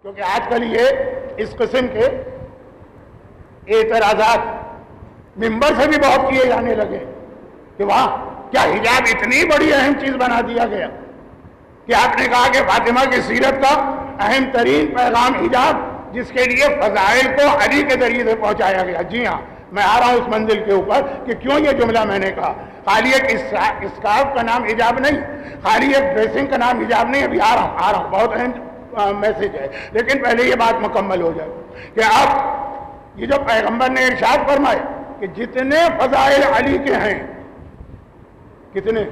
کیونکہ آج کل یہ اس قسم کے اعتراضات ممبر سے بھی بہت کیے جانے لگے کہ واہ کیا حجاب اتنی بڑی اہم چیز بنا دیا گیا کہ آپ نے کہا کہ فاطمہ کی سیرت کا اہم ترین پیغام حجاب، جس کے لیے فضائل کو علی کے ذریعے سے پہنچایا گیا۔ جی ہاں، میں آ رہا ہوں اس منزل کے اوپر کہ کیوں یہ جملہ میں نے کہا۔ خالی ایک اسکارف کا نام حجاب نہیں، خالی ایک ڈریسنگ کا نام حجاب نہیں، ابھی آ رہا ہوں، بہت اہم میسج ہے، لیکن پہلے یہ بات مکمل ہو جائے کہ اب یہ جو پیغمبر نے ارشاد فرمائے کہ جتنے فضائل علی کے ہیں، کتنے،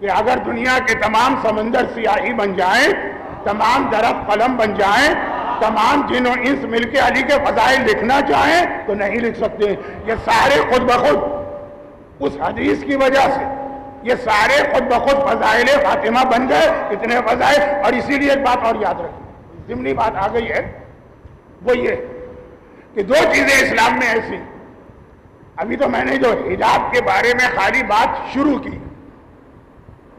کہ اگر دنیا کے تمام سمندر سیاہی بن جائیں، تمام درخت قلم بن جائیں، تمام جن و انس مل کے علی کے فضائل لکھنا چاہیں تو نہیں لکھ سکتے۔ یہ سارے خود بخود اس حدیث کی وجہ سے یہ سارے خود بخود فضائل فاطمہ بن گئے، اتنے فضائل۔ اور اسی لیے ایک بات اور یاد رکھیں، ضمنی بات آ گئی ہے، وہ یہ کہ دو چیزیں اسلام میں ایسی، ابھی تو میں نے جو حجاب کے بارے میں خالی بات شروع کی،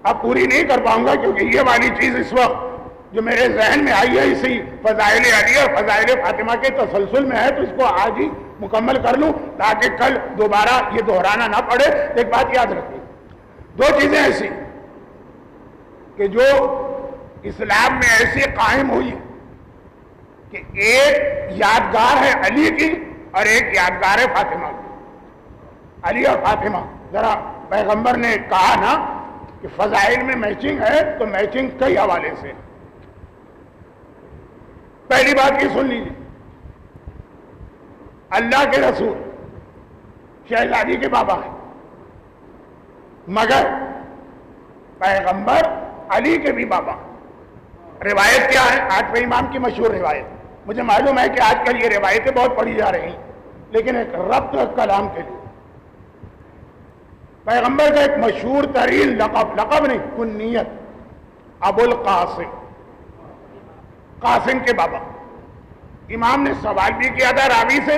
اب پوری نہیں کر پاؤں گا کیونکہ یہ والی چیز اس وقت جو میرے ذہن میں آئی ہے اسی فضائل علی اور فضائل فاطمہ کے تسلسل میں ہے، تو اس کو آج ہی مکمل کر لوں تاکہ کل دوبارہ یہ دہرانا نہ پڑے۔ ایک بات یاد رکھیں، دو چیزیں ایسی کہ جو اسلام میں ایسی قائم ہوئی کہ ایک یادگار ہے علی کی اور ایک یادگار ہے فاطمہ کی۔ علی اور فاطمہ، ذرا پیغمبر نے کہا نا کہ فضائل میں میچنگ ہے، تو میچنگ کئی حوالے سے۔ پہلی بات یہ سن لیجیے، اللہ کے رسول شہزادی کے بابا ہیں، مگر پیغمبر علی کے بھی بابا۔ روایت کیا ہے؟ آج پہ امام کی مشہور روایت، مجھے معلوم ہے کہ آج کل یہ روایتیں بہت پڑھی جا رہی ہیں، لیکن ایک ربط کلام کے لیے پیغمبر کا ایک مشہور ترین لقب نہیں، کنیت، ابو القاسم، قاسم کے بابا۔ امام نے سوال بھی کیا تھا راوی سے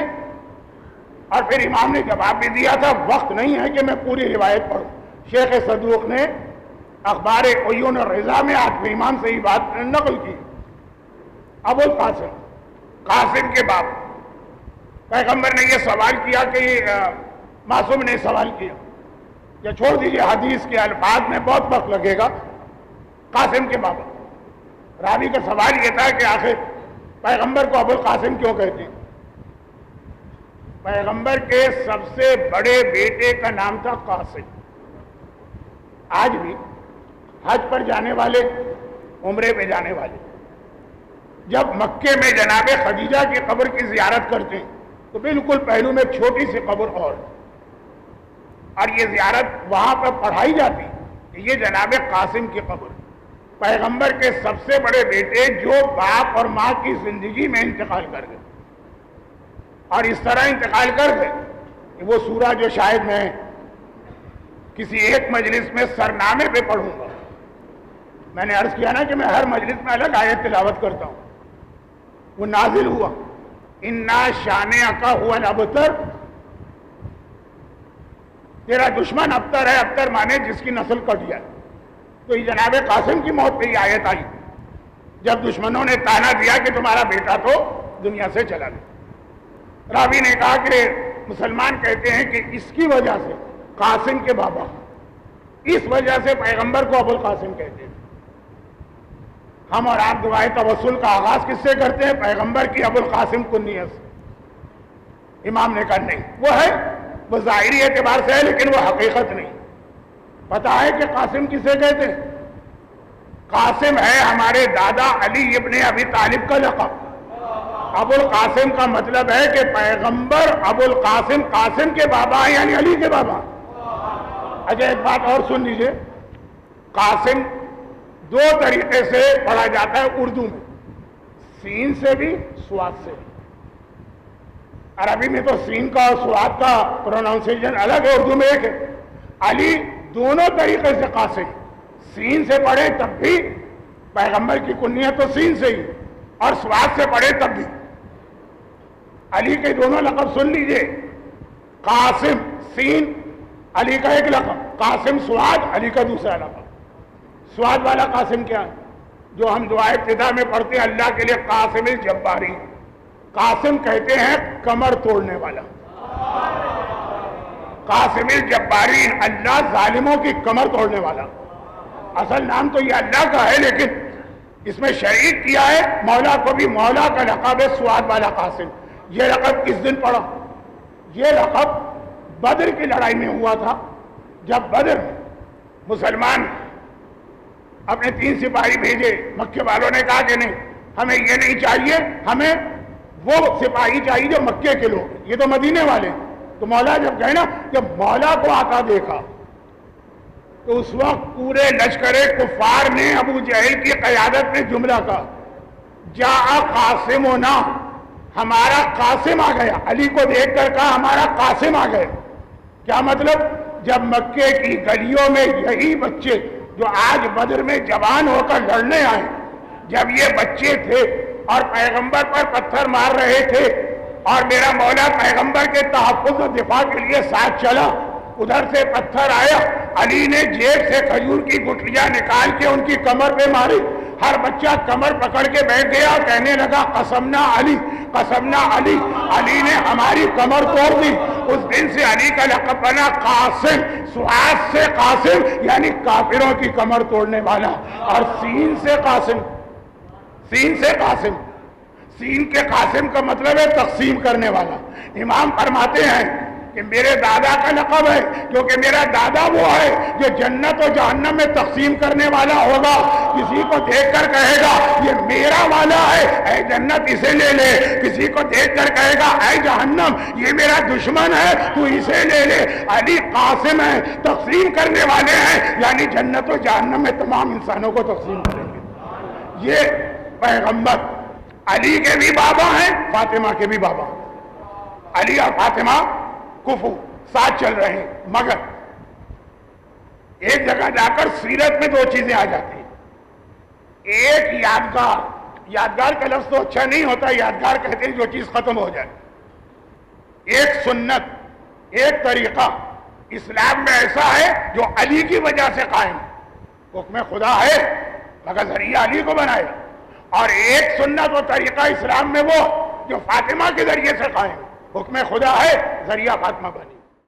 اور پھر امام نے جواب بھی دیا تھا، وقت نہیں ہے کہ میں پوری روایت پڑھوں۔ شیخ صدوق نے اخبار عیون الرضا میں آج بھی امام سے ہی بات نقل کی۔ ابو القاسم، قاسم کے باپ، پیغمبر نے یہ سوال کیا کہ معصوم نے سوال کیا، یا چھوڑ دیجئے حدیث کے الفاظ میں بہت وقت لگے گا۔ قاسم کے بابا، راوی کا سوال یہ تھا کہ آخر پیغمبر کو ابو القاسم کیوں کہتے ہیں؟ پیغمبر کے سب سے بڑے بیٹے کا نام تھا قاسم۔ آج بھی حج پر جانے والے، عمرے پہ جانے والے جب مکے میں جناب خدیجہ کی قبر کی زیارت کرتے ہیں تو بالکل پہلو میں ایک چھوٹی سی قبر اور یہ زیارت وہاں پر پڑھائی جاتی کہ یہ جناب قاسم کی قبر، پیغمبر کے سب سے بڑے بیٹے جو باپ اور ماں کی زندگی میں انتقال کر گئے، اور اس طرح انتقال کر گئے کہ وہ سورہ جو شاید میں کسی ایک مجلس میں سرنامے پہ پڑھوں گا، میں نے عرض کیا نا کہ میں ہر مجلس میں الگ آیت تلاوت کرتا ہوں، وہ نازل ہوا اِنَّا شَانِعَكَ هُوَ الْأَبْتَرُ، تیرا دشمن ابتر ہے، ابتر مانے جس کی نسل کٹ جائے۔ تو یہ جناب قاسم کی موت پہ یہ آیت آئی جب دشمنوں نے تانا دیا کہ تمہارا بیٹا تو دنیا سے چلا گیا۔ راوی نے کہا کہ مسلمان کہتے ہیں کہ اس کی وجہ سے قاسم کے بابا، اس وجہ سے پیغمبر کو ابو القاسم کہتے ہیں۔ ہم اور آپ دعائے توسل کا آغاز کس سے کرتے ہیں؟ پیغمبر کی ابو القاسم کنیت سے۔ امام نے کہا نہیں، وہ ہے، وہ ظاہری اعتبار سے ہے لیکن وہ حقیقت نہیں۔ پتہ ہے کہ قاسم کسے کہتے ہیں؟ قاسم ہے ہمارے دادا علی ابن ابی طالب کا لقب۔ ابو القاسم کا مطلب ہے کہ پیغمبر ابو القاسم، قاسم کے بابا ہیں یعنی علی کے بابا۔ اچھا ایک بات اور سن لیجئے، قاسم دو طریقے سے پڑھا جاتا ہے اردو میں، سین سے بھی، سواد سے بھی۔ عربی میں تو سین کا اور سواد کا پروناؤنسیشن الگ ہے، اردو میں ایک ہے۔ علی دونوں طریقے سے قاسم، سین سے پڑھے تب بھی پیغمبر کی کنیت تو سین سے ہی، اور سواد سے پڑھے تب بھی۔ علی کے دونوں لقب سن لیجئے، قاسم سین علی کا ایک لقب، قاسم سواد علی کا دوسرا لقب۔ سواد والا قاسم کیا ہے؟ جو ہم دعائے ابتدا میں پڑھتے ہیں اللہ کے لیے قاسم الجباری. قاسم کہتے ہیں کمر توڑنے والا. قاسم الجبارین، اللہ ظالموں کی کمر توڑنے والا. اصل نام تو یہ اللہ کا ہے، لیکن اس میں شریک کیا ہے مولا کو بھی. مولا کا لقب ہے سواد والا قاسم. یہ لقب کس دن پڑا؟ یہ لقب بدر کی لڑائی میں ہوا تھا. جب بدر مسلمان اپنے 3 سپاہی بھیجے، مکے والوں نے کہا کہ نہیں، ہمیں یہ نہیں چاہیے، ہمیں وہ سپاہی چاہیے جو مکے کے لوگ، یہ تو مدینے والے. تو مولا جب گئے نا، جب مولا کو آتا دیکھا تو اس وقت پورے لشکر کفار نے ابو جہل کی قیادت میں جملہ کہا، جاء قاسمنا، ہمارا قاسم آ گیا. علی کو دیکھ کر کہا ہمارا قاسم آ گیا. کیا مطلب؟ جب مکے کی گلیوں میں یہی بچے جو آج بدر میں جوان ہو کر لڑنے آئے، جب یہ بچے تھے اور پیغمبر پر پتھر مار رہے تھے اور میرا مولا پیغمبر کے تحفظ و دفاع کے لیے ساتھ چلا، ادھر سے پتھر آیا، علی نے جیب سے کھجور کی گٹھلیاں نکال کے ان کی کمر پہ ماری. ہر بچہ کمر پکڑ کے بیٹھ گیا اور کہنے لگا قسمنا علی، قسمنا علی، علی نے ہماری کمر توڑ دی. اس دن سے علی کا لقب بنا قاسم. سعاد سے قاسم یعنی کافروں کی کمر توڑنے والا، اور سین سے قاسم. سین سے قاسم، سین کے قاسم کا مطلب ہے تقسیم کرنے والا. امام فرماتے ہیں کہ میرے دادا کا لقب ہے کیونکہ میرا دادا وہ ہے جو جنت و جہنم میں تقسیم کرنے والا ہوگا. کسی کو دیکھ کر کہے گا یہ میرا والا ہے، اے جنت اسے لے لے. کسی کو دیکھ کر کہے گا اے جہنم یہ میرا دشمن ہے تو اسے لے لے. علی قاسم ہے، تقسیم کرنے والے ہیں، یعنی جنت و جہنم میں تمام انسانوں کو تقسیم کریں گے. یہ پیغمبر علی کے بھی بابا ہیں، فاطمہ کے بھی بابا. علی اور فاطمہ کفو ساتھ چل رہے ہیں، مگر ایک جگہ جا کر سیرت میں 2 چیزیں آ جاتی ہیں. ایک یادگار. یادگار کا لفظ تو اچھا نہیں ہوتا، یادگار کہتے ہیں جو چیز ختم ہو جائے. ایک سنت، ایک طریقہ اسلام میں ایسا ہے جو علی کی وجہ سے قائم. حکم خدا ہے مگر ذریعہ علی کو بنایا. اور ایک سنت و طریقہ اسلام میں وہ جو فاطمہ کے ذریعے سے قائم. حکم خدا ہے ذریعہ فاطمہ بنی.